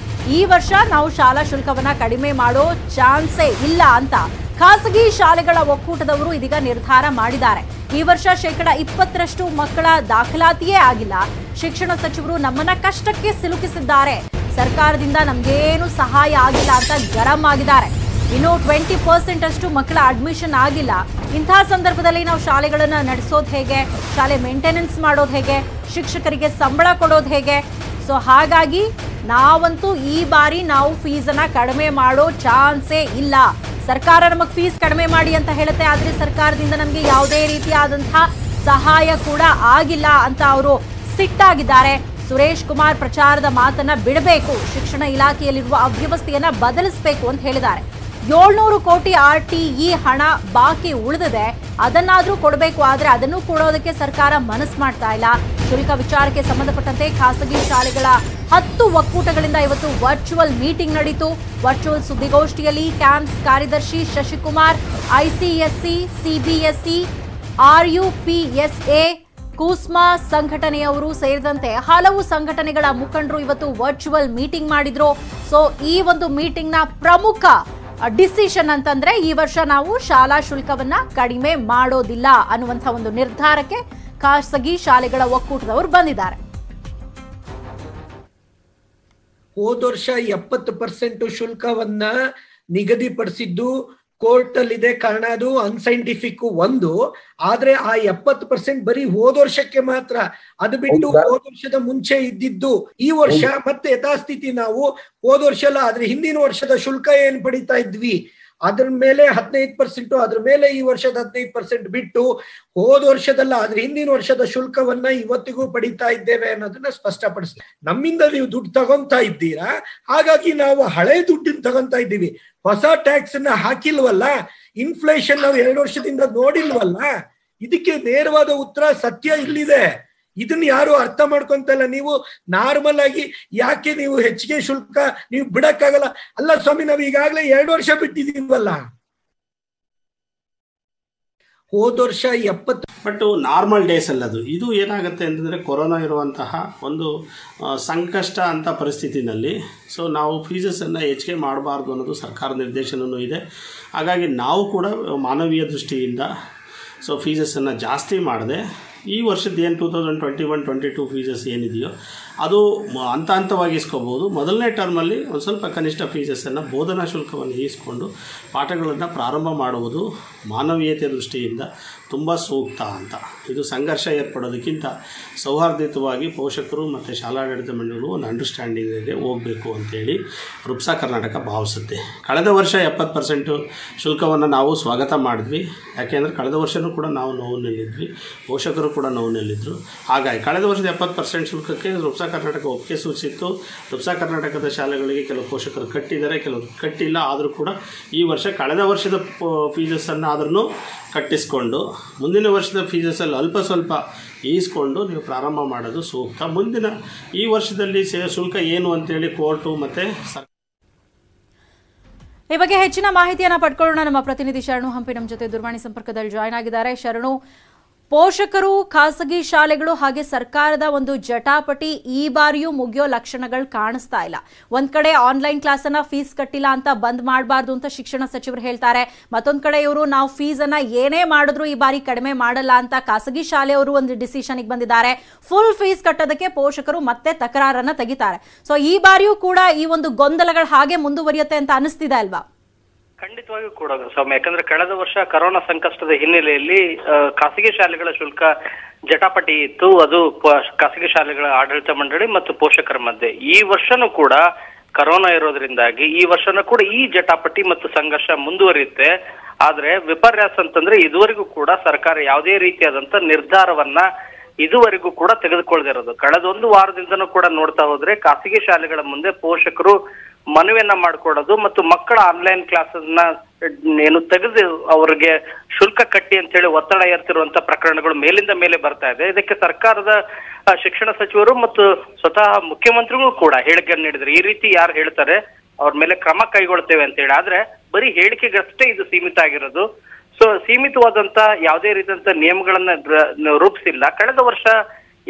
ಈ ವರ್ಷ ನಾವು ಶಾಲಾ ಶುಲ್ಕವನ್ನ ಕಡಿಮೆ ಮಾಡೋ ಚಾನ್ಸೇ ಇಲ್ಲ ಅಂತ ಖಾಸಗಿ ಶಾಲೆಗಳ ಒಕ್ಕೂಟದವರು ಇದೀಗ ನಿರ್ಧಾರ ಮಾಡಿದ್ದಾರೆ. ಈ ವರ್ಷ 20% ಮಕ್ಕಳ ದಾಖಲಾತಿಯೇ ಆಗಿಲ್ಲ. ಶಿಕ್ಷಣ ಸಚಿವರು ನಮ್ಮನ್ನ ಕಷ್ಟಕ್ಕೆ ಸಿಲುಕಿಸಿದ್ದಾರೆ, ಸರ್ಕಾರದಿಂದ ನಮ್ಗೇನು ಸಹಾಯ ಆಗಿಲ್ಲ ಅಂತ ಗರಂ ಆಗಿದ್ದಾರೆ. ಇನ್ನು 20% ಅಷ್ಟು ಮಕ್ಕಳ ಅಡ್ಮಿಷನ್ ಆಗಿಲ್ಲ. ಇಂತಹ ಸಂದರ್ಭದಲ್ಲಿ ನಾವು ಶಾಲೆಗಳನ್ನ ನಡೆಸೋದು ಹೇಗೆ, ಶಾಲೆ ಮೇಂಟೆನೆನ್ಸ್ ಮಾಡೋದು ಹೇಗೆ, ಶಿಕ್ಷಕರಿಗೆ ಸಂಬಳ ಕೊಡೋದು ಹೇಗೆ? ಸೊ ಹಾಗಾಗಿ ನಾವಂತೂ ಈ ಬಾರಿ ನಾವು ಫೀಸನ್ನ ಕಡಿಮೆ ಮಾಡೋ ಚಾನ್ಸೇ ಇಲ್ಲ. ಸರ್ಕಾರ ನಮಗೆ ಫೀಸ್ ಕಡಿಮೆ ಮಾಡಿ ಅಂತ ಹೇಳುತ್ತೆ, ಆದ್ರೆ ಸರ್ಕಾರದಿಂದ ನಮಗೆ ಯಾವುದೇ ರೀತಿಯಾದಂತಹ ಸಹಾಯ ಕೂಡ ಆಗಿಲ್ಲ ಅಂತ ಅವರು ಸಿಟ್ಟಾಗಿದ್ದಾರೆ. ಸುರೇಶ್ ಕುಮಾರ್ ಪ್ರಚಾರದ ಮಾತನ್ನ ಬಿಡಬೇಕು, ಶಿಕ್ಷಣ ಇಲಾಖೆಯಲ್ಲಿರುವ ಅವ್ಯವಸ್ಥೆಯನ್ನ ಬದಲಿಸಬೇಕು ಅಂತ ಹೇಳಿದ್ದಾರೆ. 700 ಕೋಟಿ RTE ಹಣ ಬಾಕಿ ಉಳಿದಿದೆ, ಅದನ್ನಾದ್ರೂ ಕೊಡಬೇಕು, ಆದ್ರೆ ಅದನ್ನು ಕೊಡೋದಕ್ಕೆ ಸರ್ಕಾರ ಮನಸ್ಸು ಮಾಡ್ತಾ ಇಲ್ಲ. ಶುಲ್ಕ ವಿಚಾರಕ್ಕೆ ಸಂಬಂಧಪಟ್ಟಂತೆ ಖಾಸಗಿ ಶಾಲೆಗಳ 10 ಒಕ್ಕೂಟಗಳಿಂದ ಇವತ್ತು ವರ್ಚುವಲ್ ಮೀಟಿಂಗ್ ನಡೆಯಿತು. ವರ್ಚುವಲ್ ಸುದ್ದಿಗೋಷ್ಠಿಯಲ್ಲಿ ಕ್ಯಾಂಪ್ಸ್ ಕಾರ್ಯದರ್ಶಿ ಶಶಿಕುಮಾರ್, ಐಸಿಎಸ್ಸಿ, ಸಿಬಿಎಸ್ಇ, RUPSA, ಕೂಸ್ಮಾ ಸಂಘಟನೆಯವರು ಸೇರಿದಂತೆ ಹಲವು ಸಂಘಟನೆಗಳ ಮುಖಂಡರು ಇವತ್ತು ವರ್ಚುವಲ್ ಮೀಟಿಂಗ್ ಮಾಡಿದ್ರು. ಸೊ ಈ ಒಂದು ಮೀಟಿಂಗ್ ನ ಪ್ರಮುಖ ಡಿಸಿಷನ್ ಅಂತಂದ್ರೆ ಈ ವರ್ಷ ನಾವು ಶಾಲಾ ಶುಲ್ಕವನ್ನ ಕಡಿಮೆ ಮಾಡೋದಿಲ್ಲ ಅನ್ನುವಂಥ ಒಂದು ನಿರ್ಧಾರಕ್ಕೆ ಖಾಸಗಿ ಶಾಲೆಗಳ ಒಕ್ಕೂಟದವರು ಬಂದಿದ್ದಾರೆ. ಹೋದ ವರ್ಷ 70% ಶುಲ್ಕವನ್ನ ನಿಗದಿಪಡಿಸಿದ್ದು ಕೋರ್ಟ್ ಅಲ್ಲಿ ಇದೆ. ಕಾರಣ ಅದು ಅನ್ಸೈಂಟಿಫಿಕ್ ಒಂದು. ಆದ್ರೆ ಆ 70% ಬರೀ ಹೋದ ವರ್ಷಕ್ಕೆ ಮಾತ್ರ. ಅದು ಬಿಟ್ಟು ಹೋದ ವರ್ಷದ ಮುಂಚೆ ಇದ್ದಿದ್ದು ಈ ವರ್ಷ ಮತ್ತೆ ಯಥಾಸ್ಥಿತಿ ನಾವು ಹೋದ ವರ್ಷ ಅಲ್ಲ ಆದ್ರೆ ಹಿಂದಿನ ವರ್ಷದ ಶುಲ್ಕ ಏನ್ ಪಡಿತಾ ಇದ್ವಿ ಅದ್ರ ಮೇಲೆ 15%, ಅದ್ರ ಮೇಲೆ ಈ ವರ್ಷದ 15% ಬಿಟ್ಟು ಹೋದ ವರ್ಷದಲ್ಲ ಆದ್ರೆ ಹಿಂದಿನ ವರ್ಷದ ಶುಲ್ಕವನ್ನ ಇವತ್ತಿಗೂ ಪಡಿತಾ ಇದ್ದೇವೆ ಅನ್ನೋದನ್ನ ಸ್ಪಷ್ಟಪಡಿಸ್ತೀವಿ. ನಮ್ಮಿಂದ ನೀವು ದುಡ್ಡು ತಗೊಂತಾ ಇದ್ದೀರಾ, ಹಾಗಾಗಿ ನಾವು ಹಳೆ ದುಡ್ಡನ್ನ ತಗೊಂತಾ ಇದ್ದೀವಿ. ಹೊಸ ಟ್ಯಾಕ್ಸ್ ಅನ್ನ ಹಾಕಿಲ್ವಲ್ಲ, ಇನ್ಫ್ಲೇಷನ್ ನಾವು 2 ವರ್ಷದಿಂದ ನೋಡಿಲ್ವಲ್ಲ. ಇದಕ್ಕೆ ನೇರವಾದ ಉತ್ತರ ಸತ್ಯ ಇಲ್ಲಿದೆ. ಇದನ್ನ ಯಾರು ಅರ್ಥ ಮಾಡ್ಕೊಂತಲ್ಲ. ನೀವು ನಾರ್ಮಲ್ ಆಗಿ ಯಾಕೆ ನೀವು ಹೆಚ್ಚಿಗೆ ಶುಲ್ಕ ನೀವು ಬಿಡಕ್ಕಾಗಲ್ಲ? ಅಲ್ಲ ಸ್ವಾಮಿ, ನಾವು ಈಗಾಗಲೇ 2 ವರ್ಷ ಬಿಟ್ಟಿದೀವಲ್ಲ. ಹೋದ ವರ್ಷ 70 ಬಟ್ ನಾರ್ಮಲ್ ಡೇಸ್ ಅಲ್ಲದು. ಇದು ಏನಾಗುತ್ತೆ ಅಂತಂದರೆ ಕೊರೋನಾ ಇರುವಂತಹ ಒಂದು ಸಂಕಷ್ಟ ಅಂತ ಪರಿಸ್ಥಿತಿನಲ್ಲಿ ಸೊ ನಾವು ಫೀಸಸನ್ನು ಹೆಚ್ಚಿಗೆ ಮಾಡಬಾರ್ದು ಅನ್ನೋದು ಸರ್ಕಾರ ನಿರ್ದೇಶನವೂ ಇದೆ. ಹಾಗಾಗಿ ನಾವು ಕೂಡ ಮಾನವೀಯ ದೃಷ್ಟಿಯಿಂದ ಸೊ ಫೀಸಸನ್ನು ಜಾಸ್ತಿ ಮಾಡದೆ ಈ ವರ್ಷದ ಏನು 2021-22 ಫೀಸಸ್ ಏನಿದೆಯೋ ಅದು ಹಂತ ಹಂತವಾಗಿ ಇಸ್ಕೋಬೋದು. ಮೊದಲನೇ ಟರ್ಮಲ್ಲಿ ಒಂದು ಸ್ವಲ್ಪ ಕನಿಷ್ಠ ಫೀಸಸನ್ನು ಬೋಧನಾ ಶುಲ್ಕವನ್ನು ಇಸ್ಕೊಂಡು ಪಾಠಗಳನ್ನು ಪ್ರಾರಂಭ ಮಾಡುವುದು ಮಾನವೀಯತೆ ದೃಷ್ಟಿಯಿಂದ ತುಂಬ ಸೂಕ್ತ ಅಂತ. ಇದು ಸಂಘರ್ಷ ಏರ್ಪಡೋದಕ್ಕಿಂತ ಸೌಹಾರ್ದಯುತವಾಗಿ ಪೋಷಕರು ಮತ್ತು ಶಾಲಾಡಳಿತ ಮಂಡಳಿಗಳು ಒಂದು ಅಂಡರ್ಸ್ಟ್ಯಾಂಡಿಂಗಿಗೆ ಹೋಗಬೇಕು ಅಂತೇಳಿ ರುಪ್ಸಾ ಕರ್ನಾಟಕ ಭಾವಿಸುತ್ತೆ. ಕಳೆದ ವರ್ಷ 70% ಶುಲ್ಕವನ್ನು ನಾವು ಸ್ವಾಗತ ಮಾಡಿದ್ವಿ. ಯಾಕೆಂದರೆ ಕಳೆದ ವರ್ಷವೂ ಕೂಡ ನಾವು ನೋವಿನಲ್ಲಿದ್ವಿ, ಪೋಷಕರು ಕೂಡ ನೋವಿನಲ್ಲಿದ್ದರು. ಹಾಗಾಗಿ ಕಳೆದ ವರ್ಷದ 70% ಶುಲ್ಕಕ್ಕೆ ರುಪ್ಸಾ ಕರ್ನಾಟಕ ಒಪ್ಪಿಗೆ ಸೂಚಿಸಿತ್ತು. ರುಪ್ಸಾ ಕರ್ನಾಟಕದ ಶಾಲೆಗಳಿಗೆ ಕೆಲವು ಪೋಷಕರು ಕಟ್ಟಿದ್ದಾರೆ, ಕೆಲವರು ಕಟ್ಟಿಲ್ಲ. ಆದರೂ ಕೂಡ ಈ ವರ್ಷ ಕಳೆದ ವರ್ಷದ ಫೀಸಸನ್ನು ಆದ್ರೂ ಕಟ್ಟಿಸ್ಕೊಂಡು ಮುಂದಿನ ವರ್ಷದ ಫೀಸಸಲ್ಲಿ ಅಲ್ಪ ಸ್ವಲ್ಪ ಈಸ್ಕೊಂಡು ನೀವು ಪ್ರಾರಂಭ ಮಾಡೋದು ಸೂಕ್ತ. ಮುಂದಿನ ಈ ವರ್ಷದಲ್ಲಿ ಶುಲ್ಕ ಏನು ಅಂತೇಳಿ ಕೋರ್ಟು ಮತ್ತು ಈ ಬಗ್ಗೆ ಹೆಚ್ಚಿನ ಮಾಹಿತಿಯನ್ನು ಪಡ್ಕೊಳ್ಳೋಣ. ನಮ್ಮ ಪ್ರತಿನಿಧಿ ಶರಣು ಹಂಪಿ ನಮ್ಮ ಜೊತೆ ದೂರವಾಣಿ ಸಂಪರ್ಕದಲ್ಲಿ ಜಾಯ್ನ್ ಆಗಿದ್ದಾರೆ. ಶರಣು, ಪೋಷಕರು, ಖಾಸಗಿ ಶಾಲೆಗಳು ಹಾಗೆ ಸರ್ಕಾರದ ಒಂದು ಜಟಾಪಟಿ ಈ ಬಾರಿಯೂ ಮುಗಿಯೋ ಲಕ್ಷಣಗಳು ಕಾಣಿಸ್ತಾ ಇಲ್ಲ. ಒಂದ್ ಕಡೆ ಆನ್ಲೈನ್ ಕ್ಲಾಸ್ ಅನ್ನ ಫೀಸ್ ಕಟ್ಟಿಲ್ಲ ಅಂತ ಬಂದ್ ಮಾಡಬಾರ್ದು ಅಂತ ಶಿಕ್ಷಣ ಸಚಿವರು ಹೇಳ್ತಾರೆ. ಮತ್ತೊಂದ್ ಕಡೆ ಇವರು ನಾವು ಫೀಸ್ ಅನ್ನ ಏನೇ ಮಾಡಿದ್ರು ಈ ಬಾರಿ ಕಡಿಮೆ ಮಾಡಲ್ಲ ಅಂತ ಖಾಸಗಿ ಶಾಲೆಯವರು ಒಂದು ಡಿಸಿಷನ್ಗೆ ಬಂದಿದ್ದಾರೆ. ಫುಲ್ ಫೀಸ್ ಕಟ್ಟೋದಕ್ಕೆ ಪೋಷಕರು ಮತ್ತೆ ತಕರಾರನ್ನ ತೆಗಿತಾರೆ. ಸೊ ಈ ಬಾರಿಯೂ ಕೂಡ ಈ ಒಂದು ಗೊಂದಲಗಳು ಹಾಗೆ ಮುಂದುವರಿಯುತ್ತೆ ಅಂತ ಅನಿಸ್ತಿದೆ ಅಲ್ವಾ? ಖಂಡಿತವಾಗಿಯೂ ಕೂಡ ಸೌಮ್ಯ. ಯಾಕಂದ್ರೆ ಕಳೆದ ವರ್ಷ ಕರೋನಾ ಸಂಕಷ್ಟದ ಹಿನ್ನೆಲೆಯಲ್ಲಿ ಖಾಸಗಿ ಶಾಲೆಗಳ ಶುಲ್ಕ ಜಟಾಪಟಿ ಇತ್ತು. ಅದು ಖಾಸಗಿ ಶಾಲೆಗಳ ಆಡಳಿತ ಮಂಡಳಿ ಮತ್ತು ಪೋಷಕರ ಮಧ್ಯೆ. ಈ ವರ್ಷನೂ ಕೂಡ ಕರೋನಾ ಇರೋದ್ರಿಂದಾಗಿ ಈ ವರ್ಷನೂ ಕೂಡ ಈ ಜಟಾಪಟಿ ಮತ್ತು ಸಂಘರ್ಷ ಮುಂದುವರಿಯುತ್ತೆ. ಆದ್ರೆ ವಿಪರ್ಯಾಸ ಅಂತಂದ್ರೆ ಇದುವರೆಗೂ ಕೂಡ ಸರ್ಕಾರ ಯಾವುದೇ ರೀತಿಯಾದಂತ ನಿರ್ಧಾರವನ್ನ ಇದುವರೆಗೂ ಕೂಡ ತೆಗೆದುಕೊಳ್ಳದಿರೋದು. ಕಳೆದ 1 ವಾರದಿಂದನೂ ಕೂಡ ನೋಡ್ತಾ ಹೋದ್ರೆ ಖಾಸಗಿ ಶಾಲೆಗಳ ಮುಂದೆ ಪೋಷಕರು ಮನವಿಯನ್ನ ಮಾಡ್ಕೊಡೋದು ಮತ್ತು ಮಕ್ಕಳ ಆನ್ಲೈನ್ ಕ್ಲಾಸನ್ನ ಏನು ತೆಗೆದು ಅವರಿಗೆ ಶುಲ್ಕ ಕಟ್ಟಿ ಅಂತ ಹೇಳಿ ಒತ್ತಡ ಏರ್ತಿರುವಂತ ಪ್ರಕರಣಗಳು ಮೇಲಿಂದ ಮೇಲೆ ಬರ್ತಾ ಇದೆ. ಇದಕ್ಕೆ ಸರ್ಕಾರದ ಶಿಕ್ಷಣ ಸಚಿವರು ಮತ್ತು ಸ್ವತಃ ಮುಖ್ಯಮಂತ್ರಿಗಳು ಕೂಡ ಹೇಳಿಕೆಯನ್ನು ನೀಡಿದ್ರು. ಈ ರೀತಿ ಯಾರು ಹೇಳ್ತಾರೆ ಅವ್ರ ಮೇಲೆ ಕ್ರಮ ಕೈಗೊಳ್ತೇವೆ ಅಂತ ಹೇಳಿ. ಆದ್ರೆ ಬರೀ ಹೇಳಿಕೆಗಷ್ಟೇ ಇದು ಸೀಮಿತ ಆಗಿರೋದು. ಸೊ ಸೀಮಿತವಾದಂತ ಯಾವುದೇ ರೀತಿಯಂತ ನಿಯಮಗಳನ್ನ ರೂಪಿಸಿಲ್ಲ. ಕಳೆದ ವರ್ಷ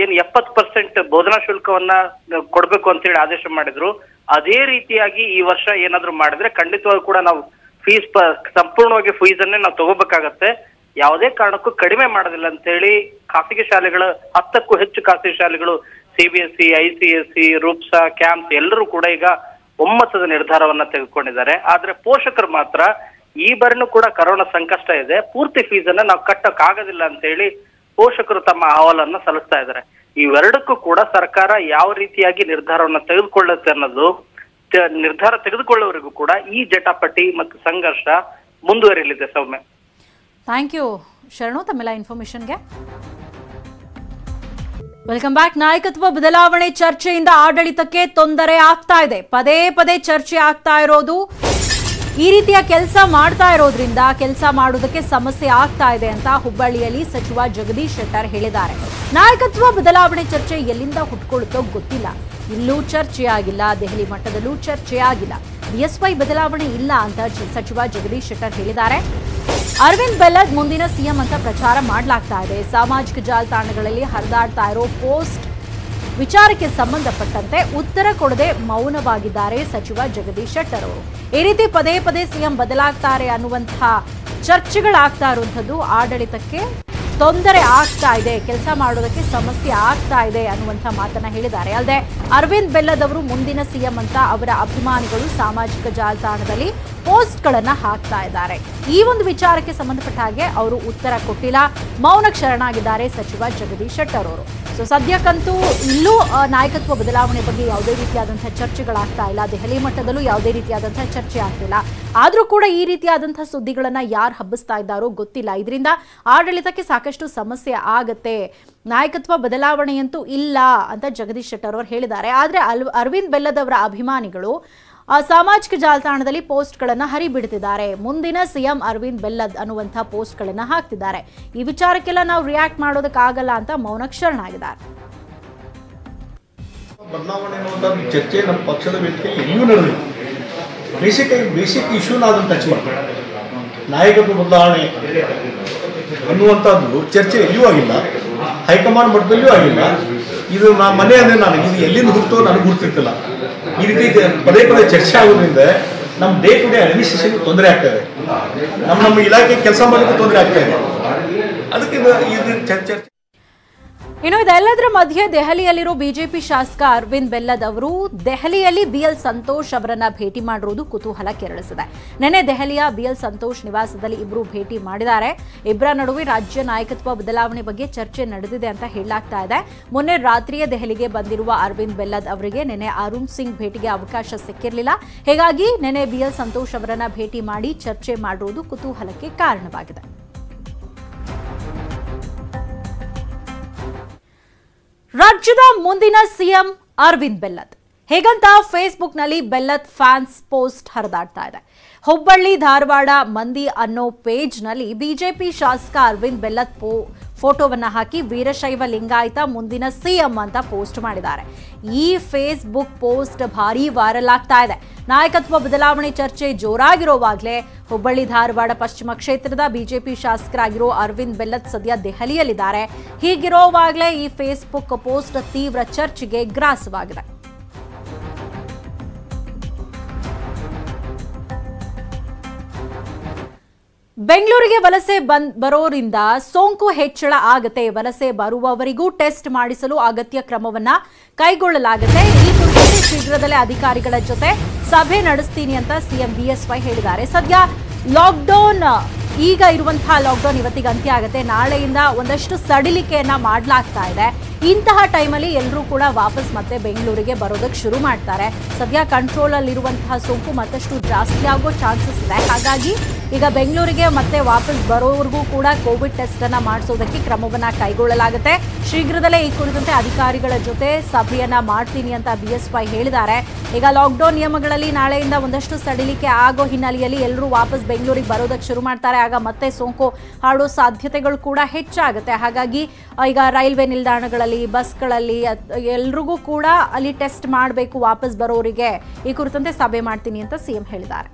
ಏನ್ 70% ಬೋಧನಾ ಶುಲ್ಕವನ್ನ ಕೊಡ್ಬೇಕು ಅಂತ ಹೇಳಿ ಆದೇಶ ಮಾಡಿದ್ರು. ಅದೇ ರೀತಿಯಾಗಿ ಈ ವರ್ಷ ಏನಾದ್ರು ಮಾಡಿದ್ರೆ ಖಂಡಿತವಾಗಿ ಕೂಡ ನಾವು ಫೀಸ್ ಸಂಪೂರ್ಣವಾಗಿ ಫೀಸ್ ಅನ್ನೇ ನಾವು ತಗೋಬೇಕಾಗತ್ತೆ. ಯಾವುದೇ ಕಾರಣಕ್ಕೂ ಕಡಿಮೆ ಮಾಡೋದಿಲ್ಲ ಅಂತ ಹೇಳಿ ಖಾಸಗಿ ಶಾಲೆಗಳು 10ಕ್ಕೂ ಹೆಚ್ಚು ಖಾಸಗಿ ಶಾಲೆಗಳು ಸಿಬಿಎಸ್ಇ, ಐಸಿಎಸ್ಸಿ, ರೂಪ್ಸಾ, ಕ್ಯಾಂಪ್ಸ್ ಎಲ್ಲರೂ ಕೂಡ ಈಗ ಒಮ್ಮತದ ನಿರ್ಧಾರವನ್ನ ತೆಗೆದುಕೊಂಡಿದ್ದಾರೆ. ಆದ್ರೆ ಪೋಷಕರು ಮಾತ್ರ ಈ ಬಾರಿನೂ ಕೂಡ ಕರೋನಾ ಸಂಕಷ್ಟ ಇದೆ, ಪೂರ್ತಿ ಫೀಸ್ ಅನ್ನ ನಾವು ಕಟ್ಟಕ್ ಆಗೋದಿಲ್ಲ ಅಂತ ಹೇಳಿ ಪೋಷಕರು ತಮ್ಮ ಅಹವಾಲನ್ನ ಸಲ್ಲಿಸ್ತಾ ಇದ್ದಾರೆ. ಇವೆರಡಕ್ಕೂ ಕೂಡ ಸರ್ಕಾರ ಯಾವ ರೀತಿಯಾಗಿ ನಿರ್ಧಾರವನ್ನ ತೆಗೆದುಕೊಳ್ಳುತ್ತೆ ಅನ್ನೋದು ನಿರ್ಧಾರ ತೆಗೆದುಕೊಳ್ಳುವವರೆಗೂ ಕೂಡ ಈ ಜಟಾಪಟಿ ಮತ್ತು ಸಂಘರ್ಷ ಮುಂದುವರಿಯಲಿದೆ. ಸೌಮ್ಯ, ಥ್ಯಾಂಕ್ ಯು ಶರಣು ತಮ್ಮೆಲ್ಲ ಇನ್ಫಾರ್ಮೇಶನ್ಗೆ. Welcome back. ನಾಯಕತ್ವ ಬದಲಾವಣೆ ಚರ್ಚೆಯಿಂದ ಆಡಳಿತಕ್ಕೆ ತೊಂದರೆ ಆಗ್ತಾ ಇದೆ. ಪದೇ ಪದೇ ಚರ್ಚೆ ಆಗ್ತಾ ಇರೋದು ಈ ರೀತಿಯ ಕೆಲಸ ಮಾಡ್ತಾ ಇರೋದ್ರಿಂದ ಕೆಲಸ ಮಾಡೋದಕ್ಕೆ ಸಮಸ್ಯೆ ಆಗ್ತಾ ಇದೆ ಅಂತ ಹುಬ್ಬಳ್ಳಿಯಲ್ಲಿ ಸಚಿವ ಜಗದೀಶ್ ಶೆಟ್ಟರ್ ಹೇಳಿದ್ದಾರೆ. ನಾಯಕತ್ವ ಬದಲಾವಣೆ ಚರ್ಚೆ ಎಲ್ಲಿಂದ ಹುಟ್ಕೊಳ್ಳುತ್ತೋ ಗೊತ್ತಿಲ್ಲ. ಇಲ್ಲೂ ಚರ್ಚೆ ಆಗಿಲ್ಲ, ದೆಹಲಿ ಮಟ್ಟದಲ್ಲೂ ಚರ್ಚೆ ಆಗಿಲ್ಲ. ಬಿಎಸ್ವೈ ಬದಲಾವಣೆ ಇಲ್ಲ ಅಂತ ಸಚಿವ ಜಗದೀಶ್ ಶೆಟ್ಟರ್ ಹೇಳಿದ್ದಾರೆ. ಅರವಿಂದ್ ಬೆಲ್ಲದ್ ಮುಂದಿನ ಸಿಎಂ ಅಂತ ಪ್ರಚಾರ ಮಾಡಲಾಗ್ತಾ ಇದೆ. ಸಾಮಾಜಿಕ ಜಾಲತಾಣಗಳಲ್ಲಿ ಹರಿದಾಡ್ತಾ ಇರೋ ಪೋಸ್ಟ್ ವಿಚಾರಕ್ಕೆ ಸಂಬಂಧಪಟ್ಟಂತೆ ಉತ್ತರ ಕೊಡದೆ ಮೌನವಾಗಿದ್ದಾರೆ ಸಚಿವ ಜಗದೀಶ್ ಶೆಟ್ಟರ್ ಅವರು. ಈ ರೀತಿ ಪದೇ ಪದೇ ಸಿಎಂ ಬದಲಾಗ್ತಾರೆ ಅನ್ನುವಂತಹ ಚರ್ಚೆಗಳಾಗ್ತಾ ಇರುವಂಥದ್ದು ಆಡಳಿತಕ್ಕೆ ತೊಂದರೆ ಆಗ್ತಾ ಇದೆ, ಕೆಲಸ ಮಾಡೋದಕ್ಕೆ ಸಮಸ್ಯೆ ಆಗ್ತಾ ಇದೆ ಅನ್ನುವಂಥ ಮಾತನ್ನ ಹೇಳಿದ್ದಾರೆ. ಅಲ್ಲದೆ ಅರವಿಂದ್ ಬೆಲ್ಲದ್ ಅವರು ಮುಂದಿನ ಸಿಎಂ ಅಂತ ಅವರ ಅಭಿಮಾನಿಗಳು ಸಾಮಾಜಿಕ ಜಾಲತಾಣದಲ್ಲಿ ಪೋಸ್ಟ್ಗಳನ್ನ ಹಾಕ್ತಾ ಇದ್ದಾರೆ. ಈ ಒಂದು ವಿಚಾರಕ್ಕೆ ಸಂಬಂಧಪಟ್ಟ ಹಾಗೆ ಅವರು ಉತ್ತರ ಕೊಟ್ಟಿಲ್ಲ, ಮೌನಕ್ಕೆ ಶರಣಾಗಿದ್ದಾರೆ ಸಚಿವ ಜಗದೀಶ್ ಶೆಟ್ಟರ್ ಅವರು. ಸೊ ಸದ್ಯಕ್ಕಂತೂ ಇಲ್ಲೂ ನಾಯಕತ್ವ ಬದಲಾವಣೆ ಬಗ್ಗೆ ಯಾವುದೇ ರೀತಿಯಾದಂತಹ ಚರ್ಚೆಗಳಾಗ್ತಾ ಇಲ್ಲ, ದೆಹಲಿ ಮಟ್ಟದಲ್ಲೂ ಯಾವುದೇ ರೀತಿಯಾದಂತಹ ಚರ್ಚೆ ಆಗ್ತಿಲ್ಲ. ಆದರೂ ಕೂಡ ಈ ರೀತಿಯಾದಂತಹ ಸುದ್ದಿಗಳನ್ನ ಯಾರು ಹಬ್ಬಿಸ್ತಾ ಇದ್ದಾರೋ ಗೊತ್ತಿಲ್ಲ. ಇದರಿಂದ ಆಡಳಿತಕ್ಕೆ ಸಾಕಷ್ಟು ಸಮಸ್ಯೆ ಆಗತ್ತೆ, ನಾಯಕತ್ವ ಬದಲಾವಣೆಯಂತೂ ಇಲ್ಲ ಅಂತ ಜಗದೀಶ್ ಶೆಟ್ಟರ್ ಅವರು ಹೇಳಿದ್ದಾರೆ. ಆದರೆ ಅರವಿಂದ್ ಬೆಲ್ಲದ್ ಅವರ ಅಭಿಮಾನಿಗಳು ಸಾಮಾಜಿಕ ಜಾಲತಾಣದಲ್ಲಿ ಪೋಸ್ಟ್ಗಳನ್ನು ಹರಿಬಿಡ್ತಿದ್ದಾರೆ. ಮುಂದಿನ ಸಿಎಂ ಅರವಿಂದ್ ಬೆಲ್ಲದ್ ಅನ್ನುವಂಥ ಪೋಸ್ಟ್ಗಳನ್ನು ಹಾಕ್ತಿದ್ದಾರೆ. ಈ ವಿಚಾರಕ್ಕೆಲ್ಲ ನಾವು ರಿಯಾಕ್ಟ್ ಮಾಡೋದಕ್ಕಾಗಲ್ಲ ಅಂತ ಮೌನಕ್ಕೆ ಶರಣಾಗಿದ್ದಾರೆ. ಬದಲಾವಣೆ ಅನ್ನುವಂಥ ಚರ್ಚೆ ನಮ್ಮ ಪಕ್ಷದ ವೇದಿಕೆಯಲ್ಲಿ ಎಲ್ಲಿಯೂ ನಡೆದಿಲ್ಲ. ಬೇಸಿಕ್ ಇಶ್ಯೂನ ಅದನ್ನು ಟಚ್ ಮಾಡ್ತಾರೆ. ನಾಯಕತ್ವ ಬದಲಾವಣೆ ಅನ್ನುವಂಥದ್ದು ಚರ್ಚೆ ಎಲ್ಲಿಯೂ ಆಗಿಲ್ಲ, ಹೈಕಮಾಂಡ್ ಮಟ್ಟದಲ್ಲಿಯೂ ಆಗಿಲ್ಲ. ಇದು ಮನೆ ಅಂದರೆ ನನಗೆ ಇದು ಎಲ್ಲಿಂದ ಹುಟ್ಟೋ ನನಗೆ ಗುರ್ತಿರ್ತಿಲ್ಲ. ಈ ರೀತಿ ಪದೇ ಪದೇ ಚರ್ಚೆ ಆಗೋದ್ರಿಂದ ನಮ್ಮ ಡೇ ಟು ಡೇ ಅಡ್ಮಿನಿಸ್ಟ್ರೇಷನ್ಗೆ ತೊಂದರೆ ಆಗ್ತದೆ, ನಮ್ಮ ಇಲಾಖೆ ಕೆಲಸ ಮಾಡೋದಕ್ಕೆ ತೊಂದರೆ ಆಗ್ತಾ ಇದೆ. ಅದಕ್ಕೆ ಇದು ಚರ್ಚೆ. ಇನ್ನು ಇದೆಲ್ಲದರ ಮಧ್ಯೆ ದೆಹಲಿಯಲ್ಲಿರೋ ಬಿಜೆಪಿ ಶಾಸಕ ಅರವಿಂದ್ ಬೆಲ್ಲದ್ ಅವರು ದೆಹಲಿಯಲ್ಲಿ ಬಿಎಲ್ ಸಂತೋಷ್ ಅವರನ್ನ ಭೇಟಿ ಮಾಡಿರುವುದು ಕುತೂಹಲ ಕೆರಳಿಸಿದೆ. ನಿನ್ನೆ ದೆಹಲಿಯ ಬಿಎಲ್ ಸಂತೋಷ್ ನಿವಾಸದಲ್ಲಿ ಇಬ್ಬರು ಭೇಟಿ ಮಾಡಿದ್ದಾರೆ. ಇಬ್ಬರ ನಡುವೆ ರಾಜ್ಯ ನಾಯಕತ್ವ ಬದಲಾವಣೆ ಬಗ್ಗೆ ಚರ್ಚೆ ನಡೆದಿದೆ ಅಂತ ಹೇಳಲಾಗ್ತಾ ಇದೆ. ಮೊನ್ನೆ ರಾತ್ರಿಯೇ ದೆಹಲಿಗೆ ಬಂದಿರುವ ಅರವಿಂದ್ ಬೆಲ್ಲದ್ ಅವರಿಗೆ ನಿನ್ನೆ ಅರುಣ್ ಸಿಂಗ್ ಭೇಟಿಗೆ ಅವಕಾಶ ಸಿಕ್ಕಿರಲಿಲ್ಲ. ಹೀಗಾಗಿ ನಿನ್ನೆ ಬಿಎಲ್ ಸಂತೋಷ್ ಅವರನ್ನ ಭೇಟಿ ಮಾಡಿ ಚರ್ಚೆ ಮಾಡಿರುವುದು ಕುತೂಹಲಕ್ಕೆ ಕಾರಣವಾಗಿದೆ. ರಾಜ್ಯದ ಮುಂದಿನ ಸಿಎಂ ಅರವಿಂದ್ ಬೆಲ್ಲದ್ ಹೇಗಂತ ಫೇಸ್ಬುಕ್ನಲ್ಲಿ ಬೆಲ್ಲದ್ ಫ್ಯಾನ್ಸ್ ಪೋಸ್ಟ್ ಹರಿದಾಡ್ತಾ ಇದೆ. ಹುಬ್ಬಳ್ಳಿ ಧಾರವಾಡ ಮಂದಿ ಅನ್ನೋ ಪೇಜ್ನಲ್ಲಿ ಬಿಜೆಪಿ ಶಾಸಕ ಅರವಿಂದ್ ಬೆಲ್ಲದ್ ಫೋಟೋವನ್ನ ಹಾಕಿ ವೀರಶೈವ ಲಿಂಗಾಯತ ಮುಂದಿನ ಸಿಎಂ ಅಂತ ಪೋಸ್ಟ್ ಮಾಡಿದ್ದಾರೆ. ಈ ಫೇಸ್ಬುಕ್ ಪೋಸ್ಟ್ ಭಾರೀ ವೈರಲ್ ಆಗ್ತಾ ಇದೆ. ನಾಯಕತ್ವ ಬದಲಾವಣೆ ಚರ್ಚೆ ಜೋರಾಗಿರೋವಾಗಲೇ ಹುಬ್ಬಳ್ಳಿ ಧಾರವಾಡ ಪಶ್ಚಿಮ ಕ್ಷೇತ್ರದ ಬಿಜೆಪಿ ಶಾಸಕರಾಗಿರೋ ಅರವಿಂದ್ ಬೆಲ್ಲದ್ ಸದ್ಯ ದೆಹಲಿಯಲ್ಲಿದ್ದಾರೆ. ಹೀಗಿರೋವಾಗಲೇ ಈ ಫೇಸ್ಬುಕ್ ಪೋಸ್ಟ್ ತೀವ್ರ ಚರ್ಚೆಗೆ ಗ್ರಾಸವಾಗಿದೆ. ಬೆಂಗಳೂರಿಗೆ ವಲಸೆ ಬರೋರಿಂದ ಸೋಂಕು ಹೆಚ್ಚಳ ಆಗತ್ತೆ. ವಲಸೆ ಬರುವವರಿಗೂ ಟೆಸ್ಟ್ ಮಾಡಿಸಲು ಅಗತ್ಯ ಕ್ರಮವನ್ನ ಕೈಗೊಳ್ಳಲಾಗುತ್ತೆ. ಈ ಕುರಿತಂತೆ ಶೀಘ್ರದಲ್ಲೇ ಅಧಿಕಾರಿಗಳ ಜೊತೆ ಸಭೆ ನಡೆಸ್ತೀನಿ ಅಂತ ಸಿಎಂ ಬಿಎಸ್ವೈ ಹೇಳಿದ್ದಾರೆ. ಸದ್ಯ ಲಾಕ್ಡೌನ್ ಈಗ ಇರುವಂತಹ ಲಾಕ್ಡೌನ್ ಇವತ್ತಿಗೆ ಅಂತ್ಯ ಆಗುತ್ತೆ. ನಾಳೆಯಿಂದ ಒಂದಷ್ಟು ಸಡಿಲಿಕೆಯನ್ನ ಮಾಡಲಾಗ್ತಾ ಇದೆ. ಇಂತಹ ಟೈಮಲ್ಲಿ ಎಲ್ಲರೂ ಕೂಡ ವಾಪಸ್ ಮತ್ತೆ ಬೆಂಗಳೂರಿಗೆ ಬರೋದಕ್ಕೆ ಶುರು ಮಾಡ್ತಾರೆ. ಸದ್ಯ ಕಂಟ್ರೋಲ್ ಅಲ್ಲಿರುವಂತಹ ಸೋಂಕು ಮತ್ತಷ್ಟು ಜಾಸ್ತಿ ಆಗೋ ಚಾನ್ಸಸ್ ಇದೆ. ಹಾಗಾಗಿ ಈಗ ಬೆಂಗಳೂರಿಗೆ ಮತ್ತೆ ವಾಪಸ್ ಬರೋವರೆಗೂ ಕೂಡ ಕೋವಿಡ್ ಟೆಸ್ಟ್ ಅನ್ನ ಮಾಡಿಸೋದಕ್ಕೆ ಕ್ರಮವನ್ನ ಕೈಗೊಳ್ಳಲಾಗುತ್ತೆ. ಶೀಘ್ರದಲ್ಲೇ ಈ ಕುರಿತಂತೆ ಅಧಿಕಾರಿಗಳ ಜೊತೆ ಸಭೆಯನ್ನ ಮಾಡ್ತೀನಿ ಅಂತ ಬಿಎಸ್ವೈ ಹೇಳಿದ್ದಾರೆ. ಈಗ ಲಾಕ್ಡೌನ್ ನಿಯಮಗಳಲ್ಲಿ ನಾಳೆಯಿಂದ ಒಂದಷ್ಟು ಸಡಿಲಿಕೆ ಆಗೋ ಹಿನ್ನೆಲೆಯಲ್ಲಿ ಎಲ್ಲರೂ ವಾಪಸ್ ಬೆಂಗಳೂರಿಗೆ ಬರೋದಕ್ಕೆ ಶುರು ಮಾಡ್ತಾರೆ. ಆಗ ಮತ್ತೆ ಸೋಂಕು ಹರಡೋ ಸಾಧ್ಯತೆಗಳು ಕೂಡ ಹೆಚ್ಚಾಗುತ್ತೆ. ಹಾಗಾಗಿ ಈಗ ರೈಲ್ವೆ ನಿಲ್ದಾಣಗಳಲ್ಲಿ, ಬಸ್ಗಳಲ್ಲಿ ಎಲ್ರಿಗೂ ಕೂಡ ಅಲ್ಲಿ ಟೆಸ್ಟ್ ಮಾಡಬೇಕು ವಾಪಸ್ ಬರೋರಿಗೆ. ಈ ಕುರಿತಂತೆ ಸಭೆ ಮಾಡ್ತೀನಿ ಅಂತ ಸಿಎಂ ಹೇಳಿದ್ದಾರೆ.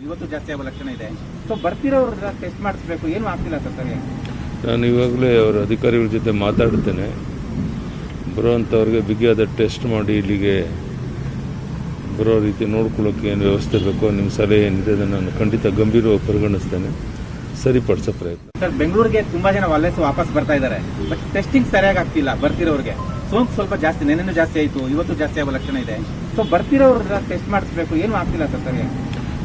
ಇವತ್ತು ಜಾಸ್ತಿ ಆಗೋ ಲಕ್ಷಣ ಇದೆ. ಸೊ ಬರ್ತಿರೋರು ಟೆಸ್ಟ್ ಮಾಡಿಸ್ಬೇಕು, ಏನು ಆಗ್ತಿಲ್ಲ ಸರ್ ಸರಿಯಾಗಿ. ನಾನು ಇವಾಗಲೇ ಅವರ ಅಧಿಕಾರಿಗಳ ಜೊತೆ ಮಾತಾಡ್ತೇನೆ. ಬರುವಂಥವ್ರಿಗೆ ಬಿಗಿಯಾದ ಟೆಸ್ಟ್ ಮಾಡಿ ಇಲ್ಲಿಗೆ ಬರೋ ರೀತಿ ನೋಡ್ಕೊಳ್ಳೋಕೆ ಏನು ವ್ಯವಸ್ಥೆ ಬೇಕೋ ನಿಮ್ಮ ಸಲಹೆ ಏನಿದೆ ಅದನ್ನು ನಾನು ಖಂಡಿತ ಗಂಭೀರವಾಗಿ ಪರಿಗಣಿಸ್ತೇನೆ, ಸರಿಪಡಿಸೋ ಪ್ರಯತ್ನ. ಸರ್ ಬೆಂಗಳೂರಿಗೆ ತುಂಬಾ ಜನ ವಲಸೆ ವಾಪಸ್ ಬರ್ತಾ ಇದ್ದಾರೆ, ಬಟ್ ಟೆಸ್ಟಿಂಗ್ ಸರಿಯಾಗಿ ಆಗ್ತಿಲ್ಲ. ಬರ್ತಿರೋರಿಗೆ ಸೋಂಕು ಸ್ವಲ್ಪ ಜಾಸ್ತಿ, ನೆನ್ನೆನೂ ಜಾಸ್ತಿ ಆಯಿತು, ಇವತ್ತು ಜಾಸ್ತಿ ಆಗೋ ಲಕ್ಷಣ ಇದೆ. ಸೊ ಬರ್ತಿರೋರು ಟೆಸ್ಟ್ ಮಾಡಿಸ್ಬೇಕು, ಏನು ಆಗ್ತಿಲ್ಲ ಸರ್ ಸರಿಯಾಗಿ.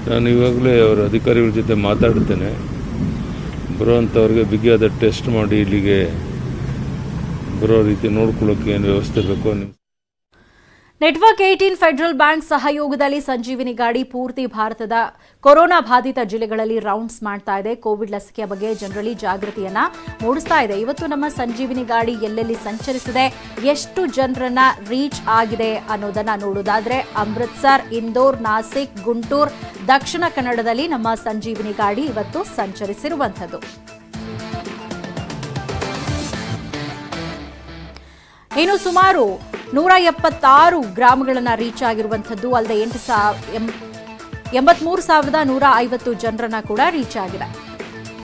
ನಾನು ಇವಾಗಲೇ ಅವರ ಅಧಿಕಾರಿಗಳ ಜೊತೆ ಮಾತಾಡ್ತೇನೆ. ಬರುವಂಥವ್ರಿಗೆ ಬಿಗಿಯಾದ ಟೆಸ್ಟ್ ಮಾಡಿ ಇಲ್ಲಿಗೆ ಬರೋ ರೀತಿ ನೋಡ್ಕೊಳ್ಳೋಕೆ ಏನು ವ್ಯವಸ್ಥೆ ಬೇಕೋ ನಿಮ್ಮ ನೆಟ್ವರ್ಕ್ 18 ಫೆಡರಲ್ ಬ್ಯಾಂಕ್ ಸಹಯೋಗದಲ್ಲಿ ಸಂಜೀವಿನಿ ಗಾಡಿ ಪೂರ್ತಿ ಭಾರತದ ಕೊರೋನಾ ಬಾಧಿತ ಜಿಲ್ಲೆಗಳಲ್ಲಿ ರೌಂಡ್ಸ್ ಮಾಡ್ತಾ ಇದೆ. ಕೋವಿಡ್ ಲಸಿಕೆಯ ಬಗ್ಗೆ ಜನರಲ್ಲಿ ಜಾಗೃತಿಯನ್ನ ಮೂಡಿಸ್ತಾ ಇದೆ. ಇವತ್ತು ನಮ್ಮ ಸಂಜೀವಿನಿ ಗಾಡಿ ಎಲ್ಲೆಲ್ಲಿ ಸಂಚರಿಸಿದೆ, ಎಷ್ಟು ಜನರನ್ನ ರೀಚ್ ಆಗಿದೆ ಅನ್ನೋದನ್ನ ನೋಡೋದಾದ್ರೆ ಅಮೃತ್ಸರ್, ಇಂದೋರ್, ನಾಸಿಕ್, ಗುಂಟೂರ್, ದಕ್ಷಿಣ ಕನ್ನಡದಲ್ಲಿ ನಮ್ಮ ಸಂಜೀವಿನಿ ಗಾಡಿ ಇವತ್ತು ಸಂಚರಿಸಿರುವಂಥದ್ದು. ಇನ್ನು ಸುಮಾರು 176 ಗ್ರಾಮಗಳನ್ನು ರೀಚ್ ಆಗಿರುವಂಥದ್ದು ಅಲ್ಲದೆ 83,150 ಜನರನ್ನ ಕೂಡ ರೀಚ್ ಆಗಿದೆ.